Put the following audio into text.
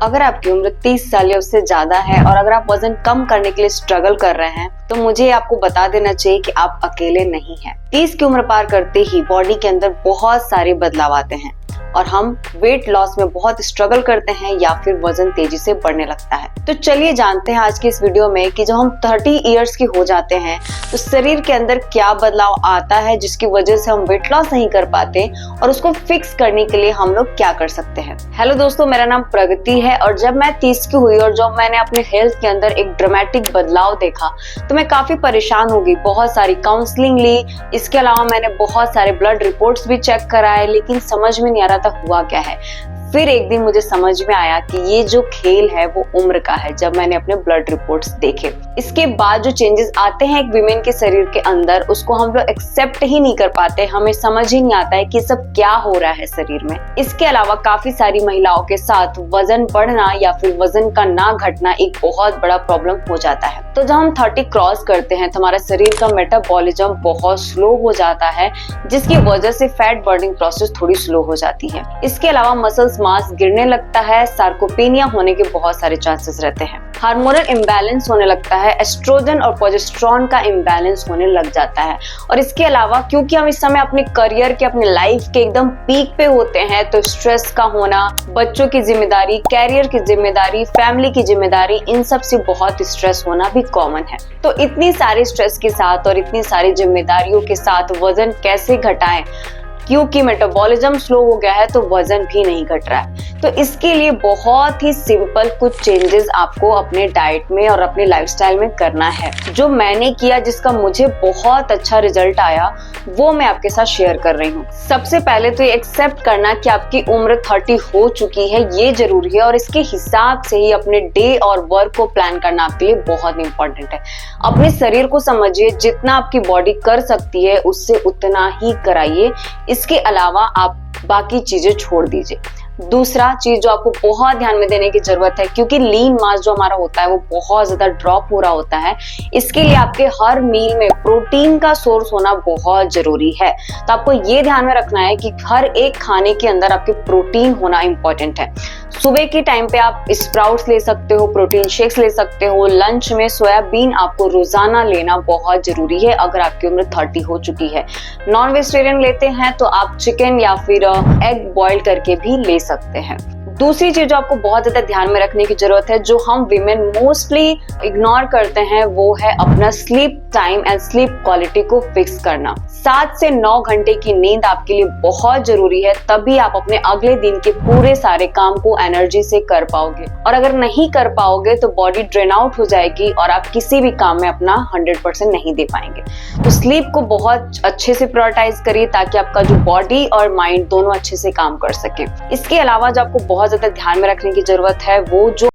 अगर आपकी उम्र 30 साल या उससे ज्यादा है और अगर आप वजन कम करने के लिए स्ट्रगल कर रहे हैं तो मुझे आपको बता देना चाहिए कि आप अकेले नहीं हैं। 30 की उम्र पार करते ही बॉडी के अंदर बहुत सारे बदलाव आते हैं और हम वेट लॉस में बहुत स्ट्रगल करते हैं या फिर वजन तेजी से बढ़ने लगता है। तो चलिए जानते हैं आज की इस वीडियो में कि जब हम 30 इयर्स के हो जाते हैं तो शरीर के अंदर क्या बदलाव आता है जिसकी वजह से हम वेट लॉस नहीं कर पाते और उसको फिक्स करने के लिए हम लोग क्या कर सकते हैं। हेलो दोस्तों, मेरा नाम प्रगति है और जब मैं 30 की हुई और जब मैंने अपने हेल्थ के अंदर एक ड्रामेटिक बदलाव देखा तो मैं काफी परेशान हो गई। बहुत सारी काउंसलिंग ली, इसके अलावा मैंने बहुत सारे ब्लड रिपोर्ट्स भी चेक कराए, लेकिन समझ में नहीं आ रहा था हुआ क्या है। फिर एक दिन मुझे समझ में आया कि ये जो खेल है वो उम्र का है। जब मैंने अपने ब्लड रिपोर्ट्स देखे, इसके बाद जो चेंजेस आते हैं एक विमेन के शरीर के अंदर, उसको हम लोग एक्सेप्ट ही नहीं कर पाते। हमें समझ ही नहीं आता है कि सब क्या हो रहा है शरीर में। इसके अलावा काफी सारी महिलाओं के साथ वजन बढ़ना या फिर वजन का ना घटना एक बहुत बड़ा प्रॉब्लम हो जाता है। तो जब हम 30 क्रॉस करते हैं तो हमारा शरीर का मेटाबॉलिज्म बहुत स्लो हो जाता है, जिसकी वजह से फैट बर्निंग प्रोसेस थोड़ी स्लो हो जाती है। इसके अलावा मसल्स मास गिरने लगता है, सार्कोपेनिया होने के बहुत सारे चांसेस रहते हैं, हार्मोनल इम्बैलेंस होने लगता है, एस्ट्रोजन और प्रोजेस्टेरोन का इम्बैलेंस होने लग जाता है। और इसके अलावा क्योंकि हम इस समय अपने करियर के, अपने लाइफ के एकदम पीक पे होते हैं, तो स्ट्रेस का होना, बच्चों की जिम्मेदारी, कैरियर की जिम्मेदारी, फैमिली की जिम्मेदारी, इन सब से बहुत स्ट्रेस होना भी कॉमन है। तो इतनी सारी स्ट्रेस के साथ और इतनी सारी जिम्मेदारियों के साथ वजन कैसे घटाएं? क्योंकि मेटाबॉलिज्म स्लो हो गया है तो वजन भी नहीं घट रहा है। तो इसके लिए बहुत ही सिंपल कुछ चेंजेस आपको अपने डाइट में और अपने लाइफस्टाइल में करना है, जो मैंने किया, जिसका मुझे बहुत अच्छा रिजल्ट आया, वो मैं आपके साथ शेयर कर रही हूँ। सबसे पहले तो ये एक्सेप्ट करना कि आपकी उम्र 30 हो चुकी है, ये जरूरी है और इसके हिसाब से ही अपने डे और वर्क को प्लान करना आपके लिए बहुत इंपॉर्टेंट है। अपने शरीर को समझिए, जितना आपकी बॉडी कर सकती है उससे उतना ही कराइए। इसके अलावा आप बाकी चीजें छोड़ दीजिए। दूसरा चीज जो आपको बहुत ध्यान में देने की जरूरत है, क्योंकि लीन मास जो हमारा होता है वो बहुत ज्यादा ड्रॉप हो रहा होता है, इसके लिए आपके हर मील में प्रोटीन का सोर्स होना बहुत जरूरी है। तो आपको ये ध्यान में रखना है कि हर एक खाने के अंदर आपके प्रोटीन होना इंपॉर्टेंट है। सुबह के टाइम पे आप स्प्राउट्स ले सकते हो, प्रोटीन शेक्स ले सकते हो। लंच में सोयाबीन आपको रोजाना लेना बहुत जरूरी है अगर आपकी उम्र 30 हो चुकी है। नॉन वेजिटेरियन लेते हैं तो आप चिकन या फिर एग बॉईल करके भी ले सकते हैं। दूसरी चीज जो आपको बहुत ज्यादा ध्यान में रखने की जरूरत है, जो हम विमेन मोस्टली इग्नोर करते हैं, वो है अपना sleep time and sleep quality को फिक्स करना। 7 से 9 घंटे की नींद आपके लिए बहुत जरूरी है, तभी आप अपने अगले दिन के पूरे सारे काम को एनर्जी से कर पाओगे। और अगर नहीं कर पाओगे तो बॉडी ड्रेन आउट हो जाएगी और आप किसी भी काम में अपना 100% नहीं दे पाएंगे। तो स्लीप को बहुत अच्छे से प्रायोरिटाइज करिए ताकि आपका जो बॉडी और माइंड दोनों अच्छे से काम कर सके। इसके अलावा जो आपको बहुत ज्यादा ध्यान में रखने की जरूरत है, वो जो